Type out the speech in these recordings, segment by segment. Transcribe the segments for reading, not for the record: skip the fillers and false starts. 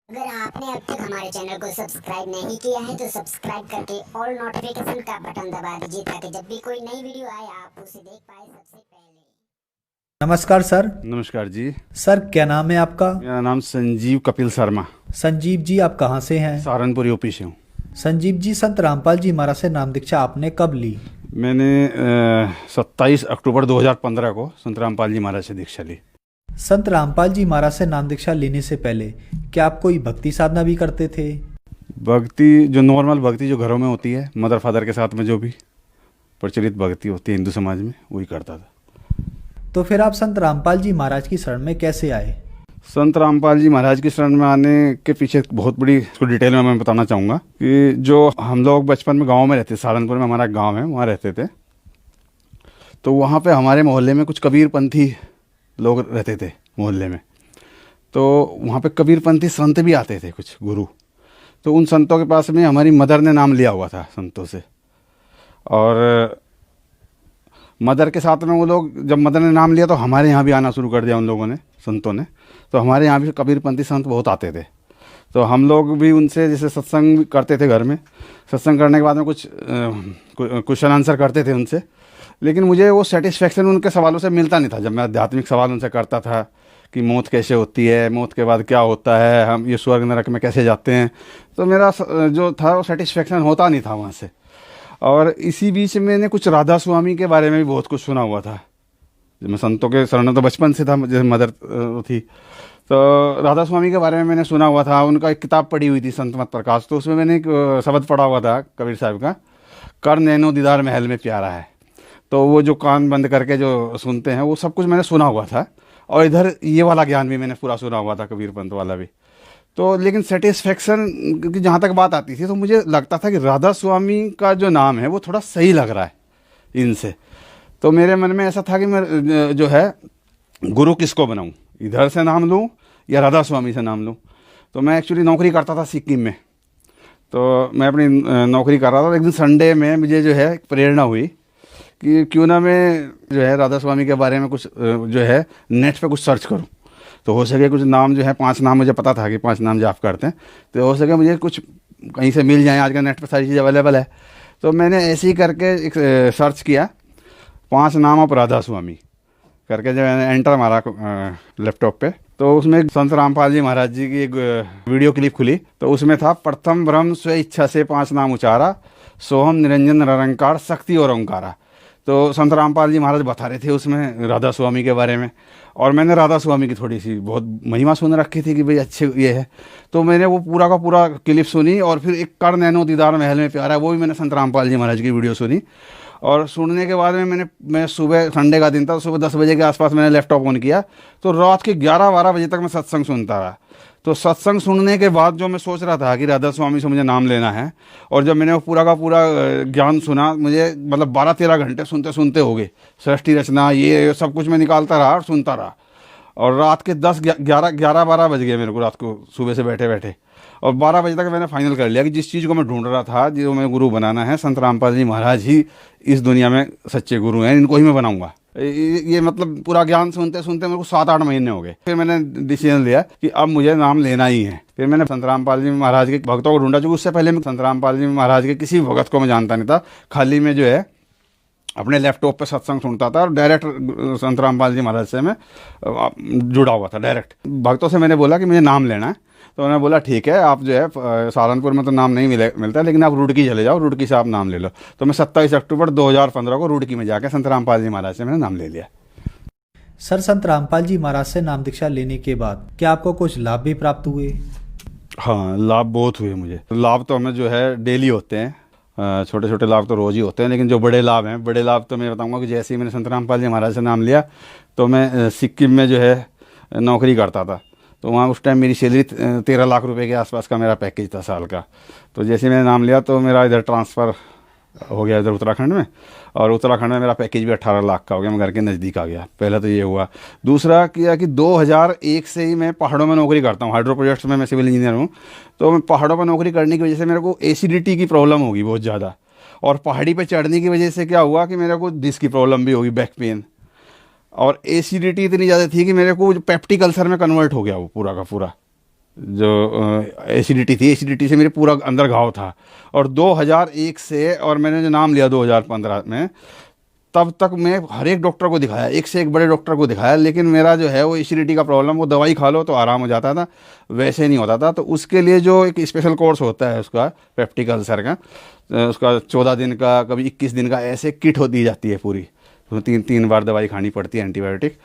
अगर आपने अब तक हमारे चैनल को सब्सक्राइब नहीं किया है तो सब्सक्राइब करके ऑल नोटिफिकेशन का बटन दबा दीजिए ताकि जब भी कोई नई वीडियो आए आप उसे देख पाए सबसे पहले। नमस्कार सर। नमस्कार जी। सर क्या नाम है आपका? मेरा नाम संजीव कपिल शर्मा, संजीव जी, आप कहाँ से हैं? सहारनपुर यूपी से हूँ। संजीव जी, संत रामपाल जी महाराज से नाम दीक्षा आपने कब ली? मैंने 27 अक्टूबर 2015 को संत रामपाल जी महाराज से दीक्षा ली। संत रामपाल जी महाराज से नाम दीक्षा लेने से पहले क्या आप कोई भक्ति साधना भी करते थे? भक्ति जो नॉर्मल भक्ति जो घरों में होती है, मदर फादर के साथ में जो भी प्रचलित भक्ति होती है हिंदू समाज में, वही करता था। तो फिर आप संत रामपाल जी महाराज की शरण में कैसे आए? संत रामपाल जी महाराज की शरण में आने के पीछे बहुत बड़ी इसको डिटेल में मैं बताना चाहूँगा कि जो हम लोग बचपन में गांव में रहते, सहारनपुर में हमारा गांव है, वहाँ रहते थे। तो वहाँ पे हमारे मोहल्ले में कुछ कबीरपंथी लोग रहते थे मोहल्ले में। तो वहाँ पे कबीरपंथी संत भी आते थे, कुछ गुरु। तो उन संतों के पास में हमारी मदर ने नाम लिया हुआ था संतों से, और मदर के साथ में वो लोग, जब मदर ने नाम लिया तो हमारे यहाँ भी आना शुरू कर दिया उन लोगों ने, संतों ने। तो हमारे यहाँ भी कबीरपंथी संत बहुत आते थे। तो हम लोग भी उनसे जैसे सत्संग करते थे घर में। सत्संग करने के बाद में कुछ क्वेश्चन आंसर करते थे उनसे, लेकिन मुझे वो सेटिस्फेक्शन उनके सवालों से मिलता नहीं था। जब मैं आध्यात्मिक सवाल उनसे करता था कि मौत कैसे होती है, मौत के बाद क्या होता है, हम ये स्वर्ग नरक में कैसे जाते हैं, तो मेरा जो था वो सेटिस्फेक्शन होता नहीं था वहाँ से। और इसी बीच मैंने कुछ राधा स्वामी के बारे में भी बहुत कुछ सुना हुआ था। जब मैं संतों के शरण तो बचपन से था, जैसे मदर थी, तो राधा स्वामी के बारे में मैंने सुना हुआ था। उनका एक किताब पढ़ी हुई थी, संत मत प्रकाश। तो उसमें मैंने एक शब्द पढ़ा हुआ था कबीर साहब का, कर नैनो दीदार महल में प्यारा है। तो वो जो कान बंद करके जो सुनते हैं, वो सब कुछ मैंने सुना हुआ था। और इधर ये वाला ज्ञान भी मैंने पूरा सुना हुआ था, कबीर पंथ वाला भी। तो लेकिन सेटिस्फेक्शन की जहाँ तक बात आती थी, तो मुझे लगता था कि राधा स्वामी का जो नाम है वो थोड़ा सही लग रहा है इनसे। तो मेरे मन में ऐसा था कि मैं जो है गुरु किसको बनाऊं, इधर से नाम लूं या राधा स्वामी से नाम लूं। तो मैं एक्चुअली नौकरी करता था सिक्किम में। तो मैं अपनी नौकरी कर रहा था। एक दिन संडे में मुझे जो है प्रेरणा हुई कि क्यों ना मैं जो है राधा स्वामी के बारे में कुछ जो है नेट पे कुछ सर्च करूं। तो हो सके कुछ नाम जो है, 5 नाम मुझे पता था कि 5 नाम जाप करते हैं, तो हो सके मुझे कुछ कहीं से मिल जाए। आजकल नेट पे सारी चीज़ अवेलेबल है। तो मैंने ऐसे ही करके एक सर्च किया, 5 नाम ऑफ राधा स्वामी करके जब मैंने एंटर मारा लैपटॉप पे, तो उसमें संत रामपाल जी महाराज जी की एक वीडियो क्लिप खुली। तो उसमें था, प्रथम ब्रह्म स्व इच्छा से 5 नाम उचारा, सोहम निरंजन निरंकार शक्ति और ओंकारा। तो संत रामपाल जी महाराज बता रहे थे उसमें राधा स्वामी के बारे में। और मैंने राधा स्वामी की थोड़ी सी बहुत महिमा सुन रखी थी कि भाई अच्छे ये है। तो मैंने वो पूरा का पूरा क्लिप सुनी। और फिर एक कर नैनो दीदार महल में प्यारा, वो भी मैंने संत रामपाल जी महाराज की वीडियो सुनी। और सुनने के बाद में मैं सुबह, संडे का दिन था, सुबह 10 बजे के आसपास मैंने लैपटॉप ऑन किया। तो रात के 11-12 बजे तक मैं सत्संग सुनता रहा। तो सत्संग सुनने के बाद जो मैं सोच रहा था कि राधा स्वामी से मुझे नाम लेना है, और जब मैंने वो पूरा का पूरा ज्ञान सुना, मुझे मतलब 12-13 घंटे सुनते सुनते हो गए। सृष्टि रचना ये सब कुछ मैं निकालता रहा और सुनता रहा। और रात के 11-12 बज गए मेरे को, रात को सुबह से बैठे बैठे। और 12 बजे तक मैंने फाइनल कर लिया कि जिस चीज़ को मैं ढूंढ रहा था, जो मैं गुरु बनाना है, संत रामपाल जी महाराज ही इस दुनिया में सच्चे गुरु हैं, इनको ही मैं बनाऊंगा। ये मतलब पूरा ज्ञान सुनते सुनते मेरे को 7-8 महीने हो गए। फिर मैंने डिसीजन लिया कि अब मुझे नाम लेना ही है। फिर मैंने संत रामपाल जी महाराज के भक्तों को ढूंढा, क्योंकि उससे पहले मैं संत रामपाल जी महाराज के किसी भगत को मैं जानता नहीं था। खाली मैं जो है अपने लैपटॉप पे सत्संग सुनता था, और डायरेक्ट संत रामपाल जी महाराज से मैं जुड़ा हुआ था डायरेक्ट। भक्तों से मैंने बोला कि मुझे नाम लेना है। तो उन्होंने बोला ठीक है, आप जो है सहारनपुर में तो नाम नहीं मिलता, लेकिन आप रुड़की चले जाओ, रुड़की से आप नाम ले लो। तो मैं 27 अक्टूबर 2015 को रुड़की में जाकर संत रामपाल जी महाराज से मैंने नाम ले लिया। सर, संत रामपाल जी महाराज से नाम दीक्षा लेने के बाद क्या आपको कुछ लाभ भी प्राप्त हुए? हाँ, लाभ बहुत हुए मुझे। लाभ तो हमें जो है डेली होते हैं, छोटे छोटे लाभ तो रोज़ ही होते हैं, लेकिन जो बड़े लाभ हैं, बड़े लाभ तो मैं बताऊंगा कि जैसे ही मैंने संत रामपाल जी महाराज से नाम लिया, तो मैं सिक्किम में जो है नौकरी करता था। तो वहाँ उस टाइम मेरी सैलरी 13 लाख रुपए के आसपास का मेरा पैकेज था साल का। तो जैसे मैंने नाम लिया तो मेरा इधर ट्रांसफ़र हो गया इधर उत्तराखंड में, और उत्तराखंड में मेरा पैकेज भी 18 लाख का हो गया। मैं घर के नज़दीक आ गया। पहला तो ये हुआ। दूसरा किया कि 2001 से ही मैं पहाड़ों में नौकरी करता हूँ, हाइड्रो प्रोजेक्ट्स में मैं सिविल इंजीनियर हूँ। तो मैं पहाड़ों पर नौकरी करने की वजह से मेरे को एसिडिटी की प्रॉब्लम होगी बहुत ज़्यादा, और पहाड़ी पर चढ़ने की वजह से क्या हुआ कि मेरे को डिस्क की प्रॉब्लम भी होगी, बैक पेन। और एसिडिटी इतनी ज़्यादा थी कि मेरे को पेप्टिक अल्सर में कन्वर्ट हो गया वो पूरा का पूरा। जो एसिडिटी थी, एसिडिटी से मेरे पूरा अंदर घाव था। और 2001 से, और मैंने जो नाम लिया 2015 में, तब तक मैं हर एक डॉक्टर को दिखाया, एक से एक बड़े डॉक्टर को दिखाया, लेकिन मेरा जो है वो एसिडिटी का प्रॉब्लम, वो दवाई खा लो तो आराम हो जाता था, वैसे नहीं होता था। तो उसके लिए जो एक स्पेशल कोर्स होता है उसका, पेप्टिक अल्सर का, उसका 14 दिन का, कभी 21 दिन का, ऐसे किट दी जाती है पूरी। तो 3 बार दवाई खानी पड़ती है, एंटीबायोटिक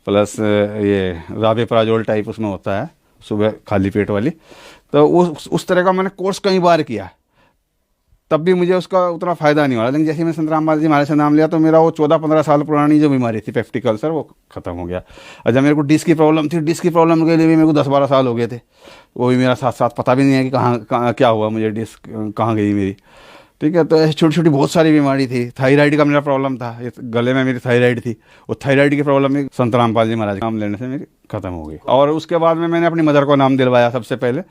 प्लस ये राबेप्राजोल टाइप उसमें होता है, सुबह खाली पेट वाली। तो उस तरह का मैंने कोर्स कई बार किया, तब भी मुझे उसका उतना फ़ायदा नहीं हुआ। लेकिन जैसे मैं संत रामपाल जी महाराज से नाम लिया तो मेरा वो 14-15 साल पुरानी जो बीमारी थी पेप्टिक अल्सर, वो ख़त्म हो गया। अच्छा, मेरे को डिस्क की प्रॉब्लम थी, डिस्क की प्रॉब्लम के लिए भी मेरे को 10-12 साल हो गए थे, वो भी मेरा साथ साथ पता भी नहीं है कि कहाँ क्या हुआ, मुझे डिस्क कहाँ गई मेरी। ठीक है, तो ऐसी छोटी छोटी बहुत सारी बीमारी थी। थायराइड का मेरा प्रॉब्लम था, गले में मेरी थायराइड थी, वो थायराइड की प्रॉब्लम भी संत रामपाल जी महाराज नाम लेने से मेरी ख़त्म हो गई। और उसके बाद में मैंने अपनी मदर को नाम दिलवाया सबसे पहले।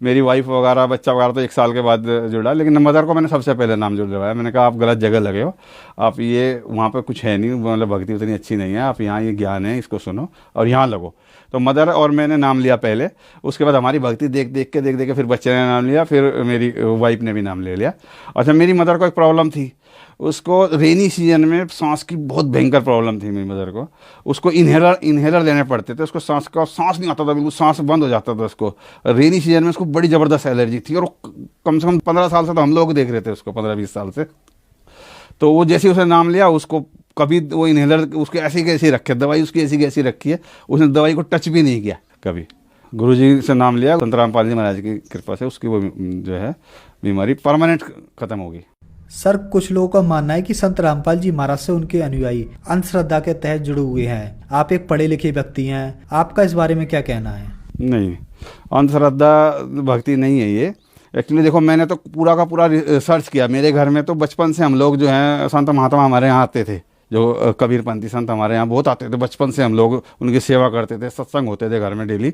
मेरी वाइफ वगैरह, बच्चा वगैरह तो 1 साल के बाद जुड़ा, लेकिन मदर को मैंने सबसे पहले नाम दिलवाया। मैंने कहा आप गलत जगह लगे हो, आप ये वहाँ पे कुछ है नहीं, मतलब भक्ति उतनी अच्छी नहीं है, आप यहाँ ये ज्ञान है इसको सुनो और यहाँ लगो। तो मदर और मैंने नाम लिया पहले, उसके बाद हमारी भक्ति देख देख के फिर बच्चे ने नाम लिया, फिर मेरी वाइफ ने भी नाम ले लिया। अच्छा, मेरी मदर को एक प्रॉब्लम थी, उसको रेनी सीजन में सांस की बहुत भयंकर प्रॉब्लम थी मेरी मदर को। उसको इन्हेलर लेने पड़ते थे, उसको सांस नहीं आता था, बिल्कुल सांस बंद हो जाता था उसको। रेनी सीजन में उसको बड़ी ज़बरदस्त एलर्जी थी, और कम से कम 15 साल से तो हम लोग देख रहे थे उसको, 15-20 साल से। तो वो जैसे उसने नाम लिया, उसको कभी वो इन्हेलर उसके ऐसी कैसी रखे, दवाई उसकी ऐसी कैसी रखी है, उसने दवाई को टच भी नहीं किया कभी। गुरुजी से नाम लिया, संत रामपाल जी महाराज की कृपा से उसकी वो जो है बीमारी परमानेंट ख़त्म हो गई। सर, कुछ लोगों का मानना है कि संत रामपाल जी महाराज से उनके अनुयायी अंधश्रद्धा के तहत जुड़े हुए हैं। आप एक पढ़े लिखे व्यक्ति हैं, आपका इस बारे में क्या कहना है? नहीं, अंधश्रद्धा भक्ति नहीं है ये। एक्चुअली देखो, मैंने तो पूरा का पूरा रिसर्च किया। मेरे घर में तो बचपन से हम लोग जो हैं, संत महात्मा हमारे यहाँ आते थे, जो कबीरपंथी संत हमारे यहाँ बहुत आते थे। बचपन से हम लोग उनकी सेवा करते थे, सत्संग होते थे घर में डेली।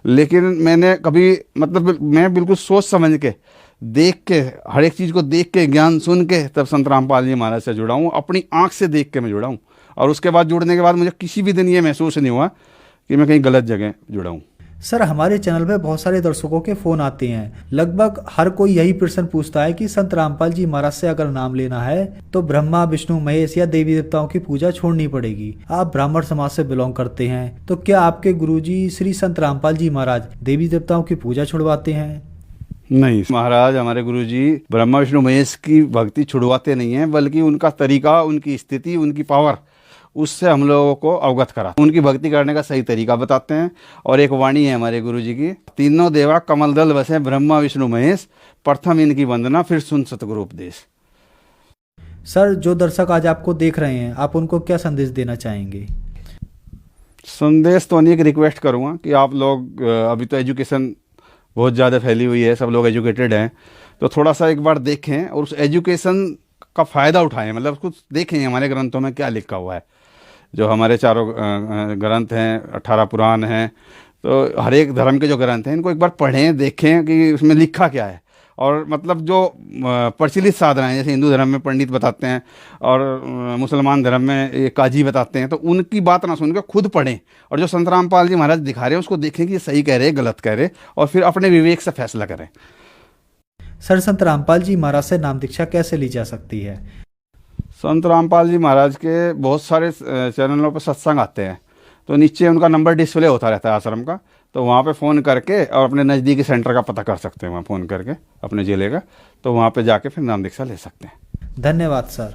लेकिन मैंने कभी, मतलब मैं बिल्कुल सोच समझ के, देख के, हर एक चीज़ को देख के, ज्ञान सुन के, तब संत रामपाल जी महाराज से जुड़ा हूँ। अपनी आँख से देख के मैं जुड़ा हूँ, और उसके बाद जुड़ने के बाद मुझे किसी भी दिन ये महसूस नहीं हुआ कि मैं कहीं गलत जगह जुड़ा हूँ। सर, हमारे चैनल पे बहुत सारे दर्शकों के फ़ोन आते हैं। लगभग हर कोई यही प्रश्न पूछता है कि संत रामपाल जी महाराज से अगर नाम लेना है तो ब्रह्मा, विष्णु, महेश या देवी देवताओं की पूजा छोड़नी पड़ेगी। आप ब्राह्मण समाज से बिलोंग करते हैं, तो क्या आपके गुरुजी श्री संत रामपाल जी महाराज देवी देवताओं की पूजा छुड़वाते हैं? नहीं महाराज, हमारे गुरुजी ब्रह्मा, विष्णु, महेश की भक्ति छुड़वाते नहीं हैं, बल्कि उनका तरीका, उनकी स्थिति, उनकी पावर, उससे हम लोगों को अवगत करा, उनकी भक्ति करने का सही तरीका बताते हैं। और एक वाणी है हमारे गुरुजी की, तीनों देवा कमल दल बसे, ब्रह्मा, विष्णु, महेश, प्रथम इनकी वंदना, फिर सुन सतगुरु उपदेश। सर, जो दर्शक आज आपको देख रहे हैं, आप उनको क्या संदेश देना चाहेंगे? संदेश तो नहीं, एक रिक्वेस्ट करूँगा कि आप लोग, अभी तो एजुकेशन बहुत ज़्यादा फैली हुई है, सब लोग एजुकेटेड हैं, तो थोड़ा सा एक बार देखें और उस एजुकेशन का फ़ायदा उठाएं। मतलब उसको देखें हमारे ग्रंथों में क्या लिखा हुआ है। जो हमारे चारों ग्रंथ हैं, 18 पुराण हैं, तो हर एक धर्म के जो ग्रंथ हैं, इनको एक बार पढ़ें, देखें कि उसमें लिखा क्या है। और मतलब जो प्रचलित साधनाएं, जैसे हिंदू धर्म में पंडित बताते हैं और मुसलमान धर्म में ये काजी बताते हैं, तो उनकी बात ना सुन के खुद पढ़ें, और जो संत रामपाल जी महाराज दिखा रहे हैं उसको देखें कि ये सही कह रहे हैं, गलत कह रहे, और फिर अपने विवेक से फैसला करें। सर, संत रामपाल जी महाराज से नाम दीक्षा कैसे ली जा सकती है? संत रामपाल जी महाराज के बहुत सारे चैनलों पर सत्संग आते हैं, तो नीचे उनका नंबर डिस्प्ले होता रहता है आश्रम का, तो वहाँ पे फ़ोन करके और अपने नज़दीकी सेंटर का पता कर सकते हैं, वहाँ फ़ोन करके अपने ज़िले का, तो वहाँ पे जाके फिर नाम दीक्षा ले सकते हैं। धन्यवाद सर।